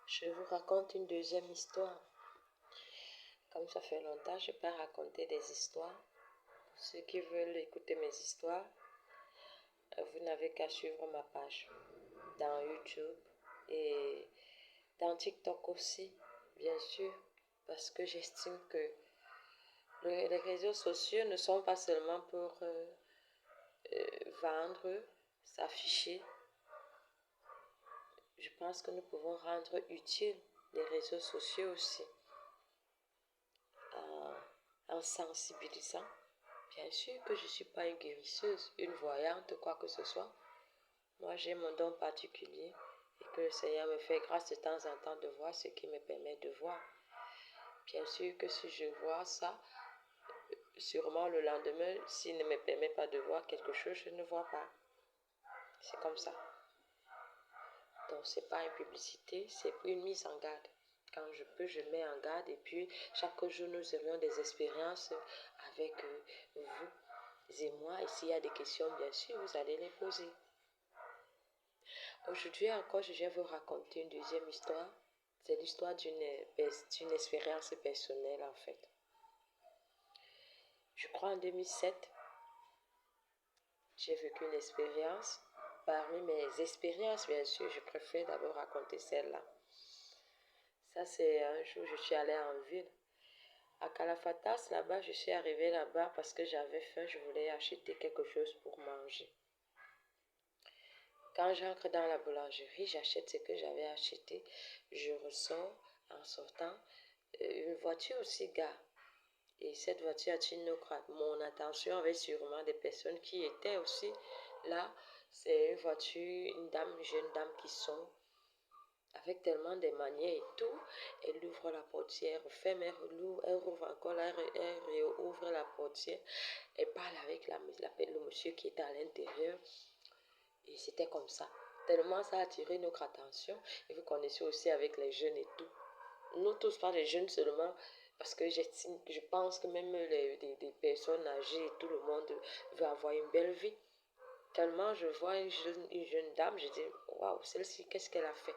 Je vous raconte une deuxième histoire. Comme ça fait longtemps, je n'ai pas raconté des histoires. Pour ceux qui veulent écouter mes histoires, vous n'avez qu'à suivre ma page dans YouTube et dans TikTok aussi, bien sûr, parce que j'estime que les réseaux sociaux ne sont pas seulement pour vendre, s'afficher. Je pense que nous pouvons rendre utile les réseaux sociaux aussi en sensibilisant. Bien sûr que je ne suis pas une guérisseuse, une voyante, quoi que ce soit. Moi, j'ai mon don particulier et que le Seigneur me fait grâce de temps en temps de voir ce qui me permet de voir. Bien sûr que si je vois ça, sûrement le lendemain, s'il ne me permet pas de voir quelque chose, je ne vois pas. C'est comme ça. Donc, ce n'est pas une publicité, c'est une mise en garde. Quand je peux, je mets en garde et puis chaque jour, nous aurions des expériences avec vous et moi. Et s'il y a des questions, bien sûr, vous allez les poser. Aujourd'hui encore, je viens vous raconter une deuxième histoire. C'est l'histoire d'une expérience personnelle en fait. Je crois en 2007, j'ai vécu une expérience. Parmi mes expériences, bien sûr, je préfère d'abord raconter celle-là. Ça, c'est un jour, je suis allée en ville. À Kalafatas, là-bas, je suis arrivée là-bas parce que j'avais faim, je voulais acheter quelque chose pour manger. Quand j'entre dans la boulangerie, j'achète ce que j'avais acheté. Je ressors en sortant. Une voiture aussi gare. Et cette voiture attire mon attention avec sûrement des personnes qui étaient aussi là. C'est une voiture, une jeune dame qui sort avec tellement de manières et tout. Elle ouvre la portière, ferme, elle rouvre encore, elle réouvre la portière. Elle parle avec le monsieur qui est à l'intérieur. Et c'était comme ça. Tellement ça a attiré notre attention. Et vous connaissez aussi avec les jeunes et tout. Nous tous, pas les jeunes seulement, parce que je pense que même des personnes âgées, tout le monde veut avoir une belle vie. Tellement je vois une jeune dame, je dis, waouh, celle-ci, qu'est-ce qu'elle a fait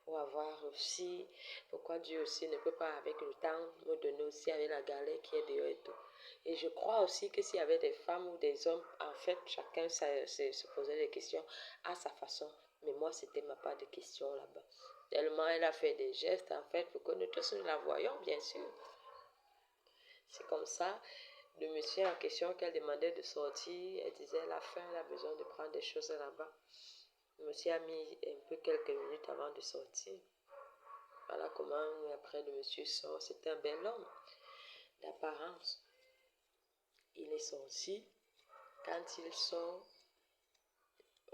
pour avoir aussi, pourquoi Dieu aussi ne peut pas avec le temps me donner aussi avec la galère qui est dehors et tout. Et je crois aussi que s'il y avait des femmes ou des hommes, en fait, chacun se posait des questions à sa façon. Mais moi, c'était ma part de questions là-bas. Tellement elle a fait des gestes, en fait, pour que nous tous nous la voyions, bien sûr. C'est comme ça, le monsieur en question qu'elle demandait de sortir, elle disait elle a faim, elle a besoin de prendre des choses là-bas. Le monsieur a mis un peu quelques minutes avant de sortir. Voilà comment après le monsieur sort. C'était un bel homme d'apparence. Il est sorti. Quand il sort,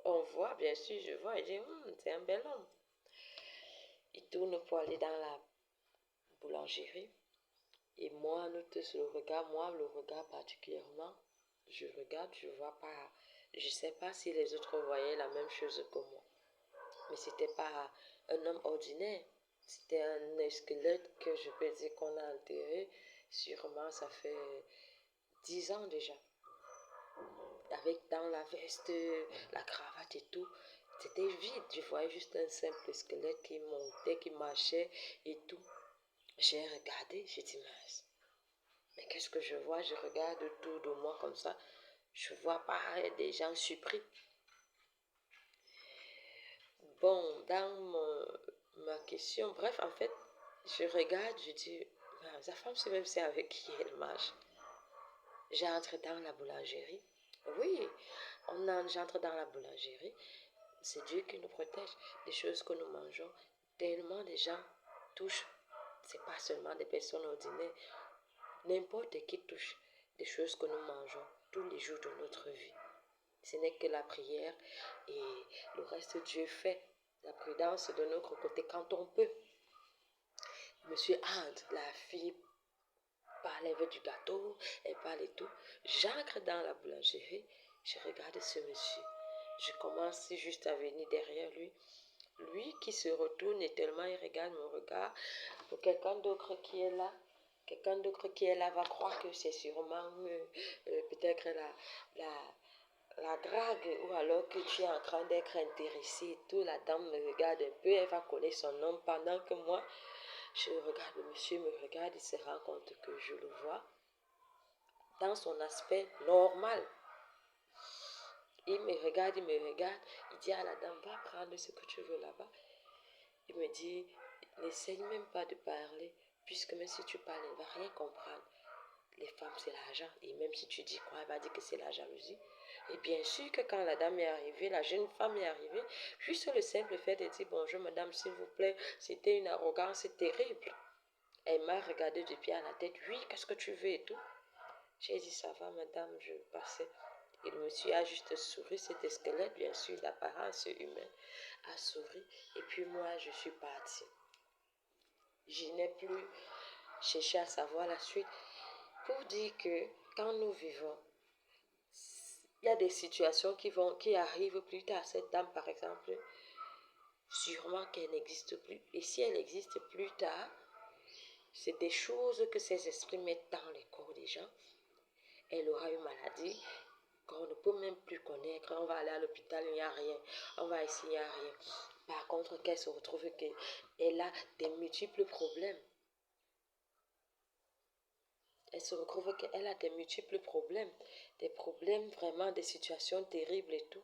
on voit, bien sûr, je vois, il dit, c'est un bel homme. Il tourne pour aller dans la boulangerie. Et moi, le regard particulièrement, je regarde, je vois pas, je sais pas si les autres voyaient la même chose que moi. Mais c'était pas un homme ordinaire. C'était un squelette que je peux dire qu'on a enterré. Sûrement, ça fait 10 ans déjà. Avec dans la veste, la cravate et tout. C'était vide. Je voyais juste un simple squelette qui montait, qui marchait et tout. J'ai regardé, j'ai dit, mais qu'est-ce que je vois? Je regarde autour de moi comme ça. Je vois pas des gens surpris. Bon, ma question, bref, en fait, je regarde, je dis, sa femme, c'est même c'est avec qui elle marche. J'entre dans la boulangerie. Oui, j'entre dans la boulangerie. C'est Dieu qui nous protège. Les choses que nous mangeons, tellement de gens touchent. C'est pas seulement des personnes ordinaires. N'importe qui touche des choses que nous mangeons tous les jours de notre vie. Ce n'est que la prière et le reste Dieu fait. La prudence de notre côté quand on peut. Monsieur Anne, la fille, parlait avec du gâteau, elle parlait tout. J'entre dans la boulangerie, je regarde ce monsieur. Je commence juste à venir derrière lui. Lui qui se retourne et tellement il regarde mon regard, pour quelqu'un d'autre qui est là, quelqu'un d'autre qui est là va croire que c'est sûrement peut-être la drague ou alors que tu es en train d'être intéressé et tout, la dame me regarde un peu, elle va connaître son homme pendant que moi, je regarde, le monsieur me regarde, il se rend compte que je le vois dans son aspect normal. Il me regarde, il dit à la dame, va prendre ce que tu veux là-bas. Il me dit, n'essaye même pas de parler, puisque même si tu parles, elle ne va rien comprendre. Les femmes, c'est l'argent. Et même si tu dis quoi, elle va dire que c'est la jalousie. Et bien sûr que quand la dame est arrivée, la jeune femme est arrivée, juste le simple fait de dire bonjour madame, s'il vous plaît, c'était une arrogance terrible. Elle m'a regardé du pied à la tête, oui, qu'est-ce que tu veux et tout. J'ai dit, ça va madame, je passais. Et le monsieur a juste souri, c'était squelette, bien sûr, d'apparence humaine, a souri. Et puis moi, je suis partie. Je n'ai plus cherché à savoir la suite. Pour dire que quand nous vivons, il y a des situations qui arrivent plus tard. Cette dame, par exemple, sûrement qu'elle n'existe plus. Et si elle existe plus tard, c'est des choses que ces esprits mettent dans les corps des gens. Elle aura une maladie qu'on ne peut même plus connaître. On va aller à l'hôpital, il n'y a rien. On va ici, il n'y a rien. Par contre, qu'elle se retrouve qu'elle a des multiples problèmes. Elle se retrouve qu'elle a des multiples problèmes. Des problèmes vraiment, des situations terribles et tout.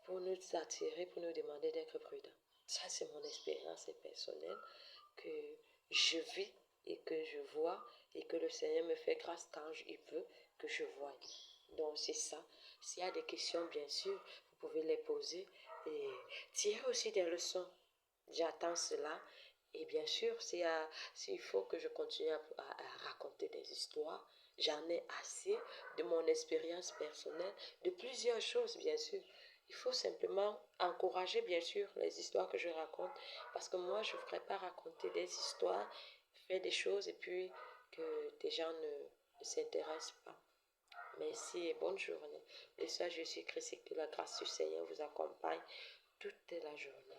Pour nous attirer, pour nous demander d'être prudents. Ça, c'est mon expérience personnelle que je vis et que je vois et que le Seigneur me fait grâce quand il veut que je voie. Donc, c'est ça. S'il y a des questions, bien sûr, vous pouvez les poser et tirer aussi des leçons. J'attends cela. Et bien sûr, s'il faut que je continue à raconter des histoires, j'en ai assez de mon expérience personnelle, de plusieurs choses, bien sûr. Il faut simplement encourager, bien sûr, les histoires que je raconte, parce que moi, je ne voudrais pas raconter des histoires, faire des choses et puis que des gens ne s'intéressent pas. Merci et bonne journée. Le soir, je suis Christ et que la grâce du Seigneur vous accompagne toute la journée.